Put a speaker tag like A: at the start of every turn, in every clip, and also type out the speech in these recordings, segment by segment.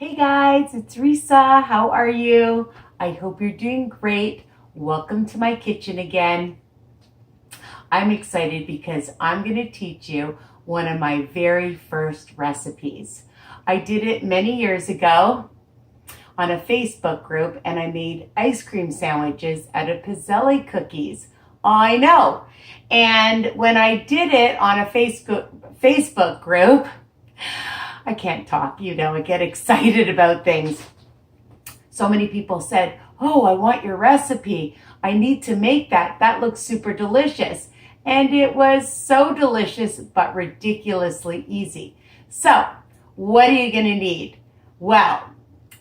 A: Hey guys, it's Risa. How are you? I hope you're doing great. Welcome to my kitchen again. I'm excited because I'm going to teach you one of my very first recipes. I did it many years ago on a Facebook group and I made ice cream sandwiches out of pizzelle cookies. I know. And when I did it on a Facebook group, I can't talk, I get excited about things. So many people said, "Oh, I want your recipe. I need to make that. That looks super delicious." And it was so delicious, but ridiculously easy. So, what are you going to need? Well,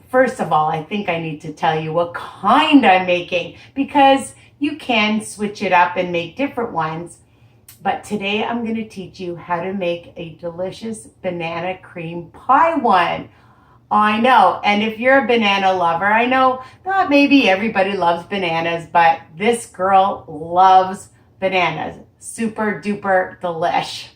A: first of all, I think I need to tell you what kind I'm making because you can switch it up and make different ones. But today I'm going to teach you how to make a delicious banana cream pie one. I know, and if you're a banana lover, I know not maybe everybody loves bananas, but this girl loves bananas. Super duper delish.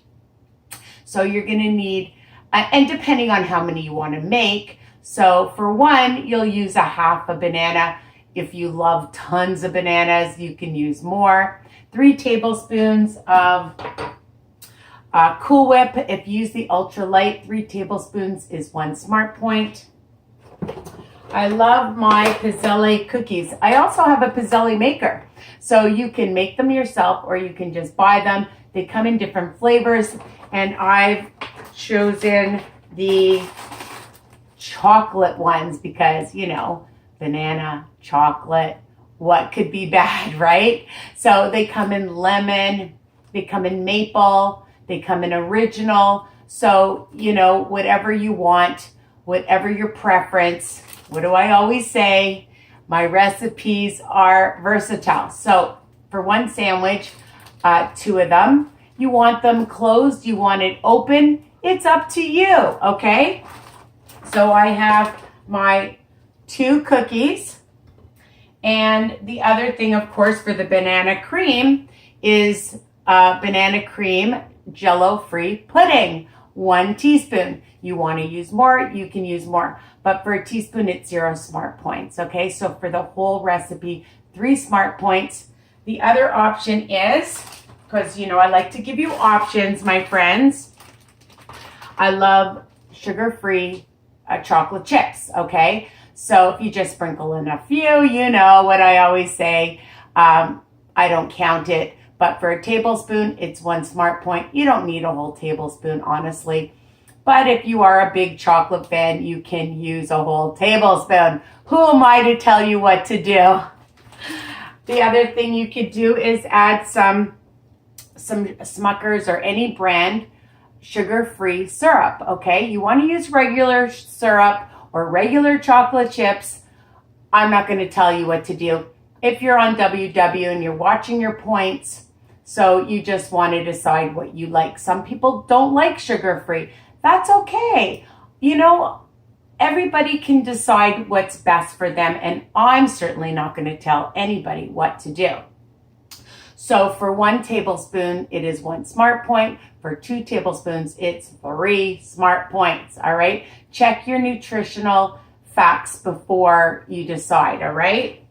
A: So you're going to need, and depending on how many you want to make, so for one, you'll use a half a banana. If you love tons of bananas, you can use more. 3 tablespoons of Cool Whip. If you use the ultra light, 3 tablespoons is 1 Smart Point. I love my pizzelle cookies. I also have a pizzelle maker. So you can make them yourself or you can just buy them. They come in different flavors and I've chosen the chocolate ones because, banana, chocolate, what could be bad, right? So they come in lemon, they come in maple, they come in original. So, whatever you want, whatever your preference. What do I always say? My recipes are versatile. So for one sandwich, 2 of them, you want them closed, you want it open, it's up to you, okay? So I have my 2 cookies. And the other thing, of course, for the banana cream is banana cream Jell-o free pudding, 1 teaspoon. You want to use more, you can use more. But for a teaspoon, it's 0 Smart Points, okay? So for the whole recipe, 3 Smart Points. The other option is, because, I like to give you options, my friends. I love sugar-free chocolate chips, okay? So if you just sprinkle in a few, you know what I always say. I don't count it, but for a tablespoon, it's 1 Smart Point. You don't need a whole tablespoon, honestly. But if you are a big chocolate fan, you can use a whole tablespoon. Who am I to tell you what to do? The other thing you could do is add some Smucker's or any brand sugar-free syrup, okay? You want to use regular syrup or regular chocolate chips. I'm not going to tell you what to do. If you're on WW and you're watching your points, so you just want to decide what you like. Some people don't like sugar-free. That's okay. Everybody can decide what's best for them, and I'm certainly not going to tell anybody what to do. So for 1 tablespoon, it is 1 Smart Point. For 2 tablespoons, it's 3 Smart Points, all right? Check your nutritional facts before you decide, all right?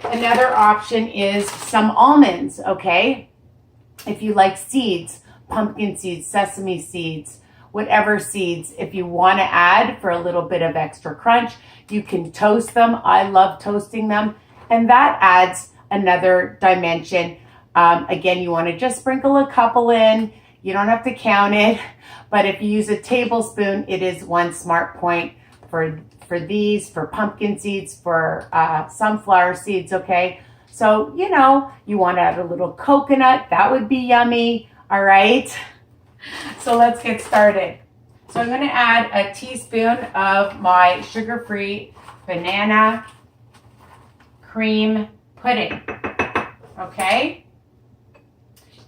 A: Another option is some almonds, okay? If you like seeds, pumpkin seeds, sesame seeds, whatever seeds, if you want to add for a little bit of extra crunch, you can toast them. I love toasting them, and that adds another dimension. Again, you want to just sprinkle a couple in. You don't have to count it, but if you use a tablespoon, it is 1 Smart Point for these, for pumpkin seeds, for sunflower seeds, okay? So, you want to add a little coconut. That would be yummy, all right? So let's get started. So I'm going to add a teaspoon of my sugar-free banana cream pudding, okay?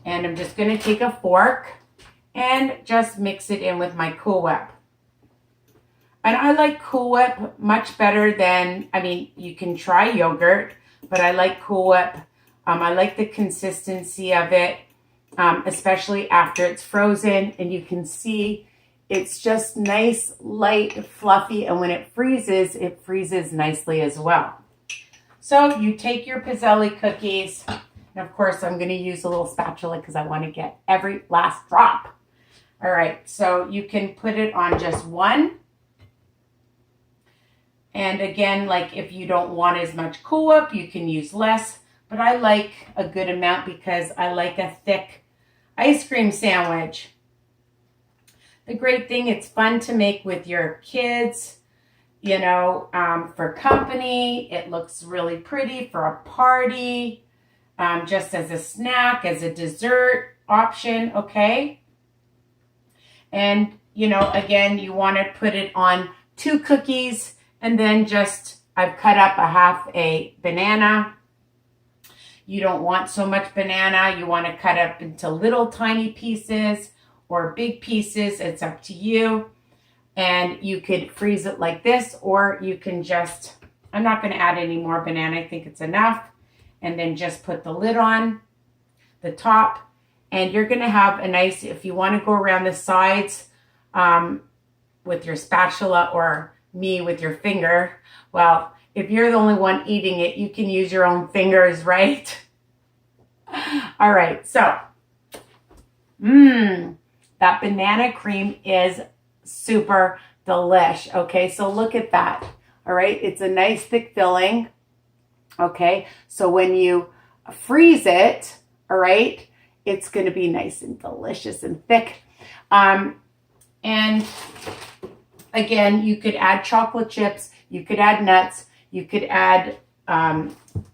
A: And I'm just going to take a fork and just mix it in with my Cool Whip. And I like Cool Whip much better than, you can try yogurt, but I like Cool Whip. I like the consistency of it, especially after it's frozen. And you can see It's just nice, light, fluffy, and when it freezes nicely as well. So you take your pizzelle cookies, and of course I'm going to use a little spatula because I want to get every last drop. All right, so you can put it on just one. And again, like if you don't want as much Cool Whip, you can use less. But I like a good amount because I like a thick ice cream sandwich. The great thing, it's fun to make with your kids, you know, for company. It looks really pretty for a party, just as a snack, as a dessert option, okay? And, you know, again, you want to put it on 2 cookies, and then just, I've cut up half a banana. You don't want so much banana. You want to cut up into little tiny pieces or big pieces. It's up to you. And you could freeze it like this, or you can just, I'm not going to add any more banana. I think it's enough. And then just put the lid on the top. And you're going to have a nice, if you want to go around the sides with your spatula, or me with your finger, well, if you're the only one eating it, you can use your own fingers, right? All right, so, that banana cream is super delish. Okay, so look at that. All right, it's a nice thick filling. Okay, so when you freeze it, all right, it's going to be nice and delicious and thick. And again, you could add chocolate chips, you could add nuts, you could add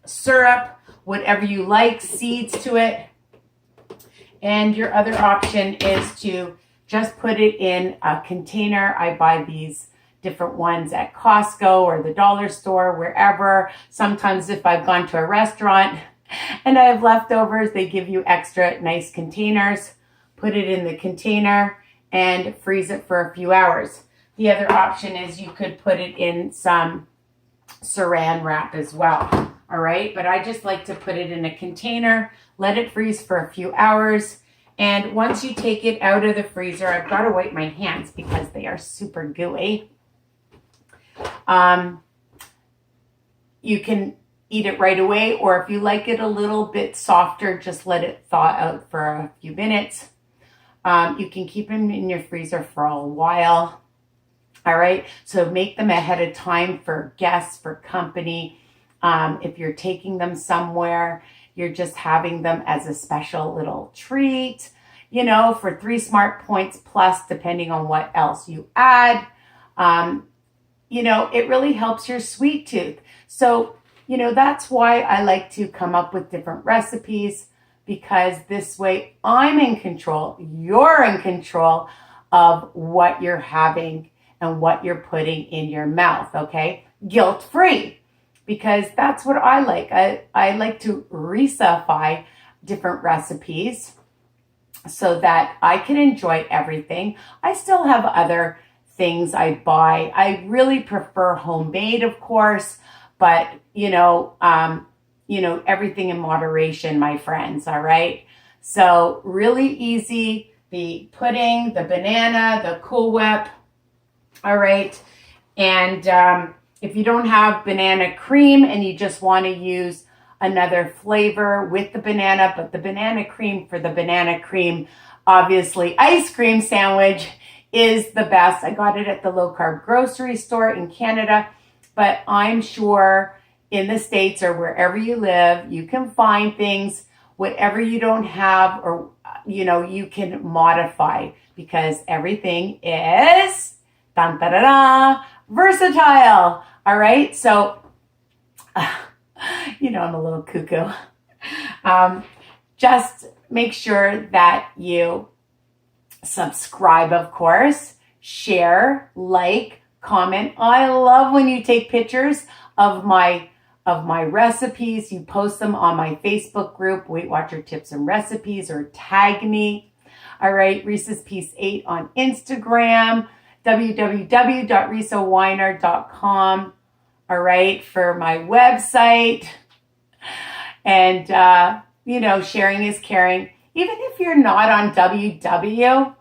A: syrup, whatever you like, seeds to it. And your other option is to just put it in a container. I buy these different ones at Costco or the dollar store, wherever. Sometimes if I've gone to a restaurant and I have leftovers, they give you extra nice containers. Put it in the container and freeze it for a few hours. The other option is you could put it in some saran wrap as well. All right, but I just like to put it in a container, let it freeze for a few hours. And once you take it out of the freezer, I've got to wipe my hands because they are super gooey. You can eat it right away, or if you like it a little bit softer, just let it thaw out for a few minutes. You can keep them in your freezer for a while. All right, so make them ahead of time for guests, for company. If you're taking them somewhere, you're just having them as a special little treat, you know, for 3 smart points plus, depending on what else you add. You know, it really helps your sweet tooth. So, you know, that's why I like to come up with different recipes, because this way I'm in control, you're in control of what you're having and what you're putting in your mouth, okay? Guilt-free, because that's what I like. I like to Risa-ify different recipes so that I can enjoy everything. I still have other things I buy. I really prefer homemade, of course, but you know, everything in moderation, my friends, all right? So really easy, the pudding, the banana, the Cool Whip, all right? And if you don't have banana cream and you just want to use another flavor with the banana, but the banana cream for the banana cream, obviously, ice cream sandwich is the best. I got it at the low-carb grocery store in Canada, but I'm sure in the States or wherever you live, you can find things, whatever you don't have, or, you know, you can modify, because everything is, dun, da, da, da, versatile. All right. So, you know, I'm a little cuckoo. Just make sure that you subscribe, of course, share, like, comment. I love when you take pictures of my recipes. You post them on my Facebook group, Weight Watcher Tips and Recipes, or tag me. All right, Risa's Piece 8 on Instagram, www.risaweiner.com. All right, for my website. And, you know, sharing is caring. Even if you're not on WW,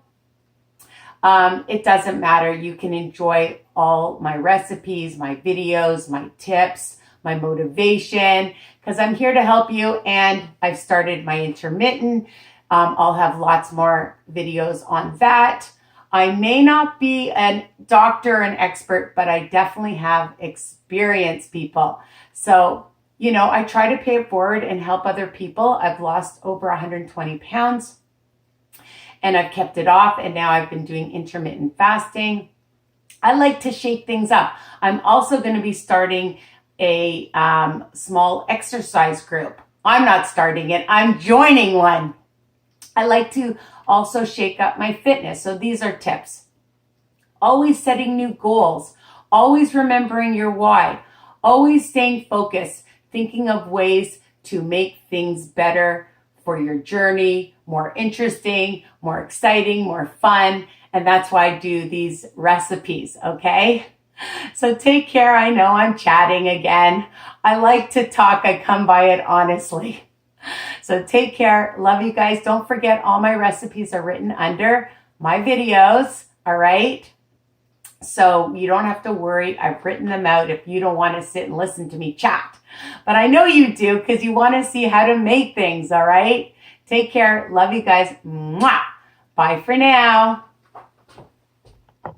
A: It doesn't matter. You can enjoy all my recipes, my videos, my tips, my motivation, because I'm here to help you, and I've started my intermittent. I'll have lots more videos on that. I may not be a doctor, an expert, but I definitely have experience, people. So, I try to pay it forward and help other people. I've lost over 120 pounds and I've kept it off, and now I've been doing intermittent fasting. I like to shake things up. I'm also going to be starting a small exercise group. I'm not starting it, I'm joining one. I like to also shake up my fitness. So these are tips. Always setting new goals, always remembering your why, always staying focused, thinking of ways to make things better for your journey, more interesting, more exciting, more fun. And that's why I do these recipes, okay? So take care. I know I'm chatting again. I like to talk. I come by it honestly. So take care. Love you guys. Don't forget, all my recipes are written under my videos, all right? So you don't have to worry. I've written them out if you don't want to sit and listen to me chat. But I know you do, because you want to see how to make things, all right? Take care. Love you guys. Mwah. Bye for now.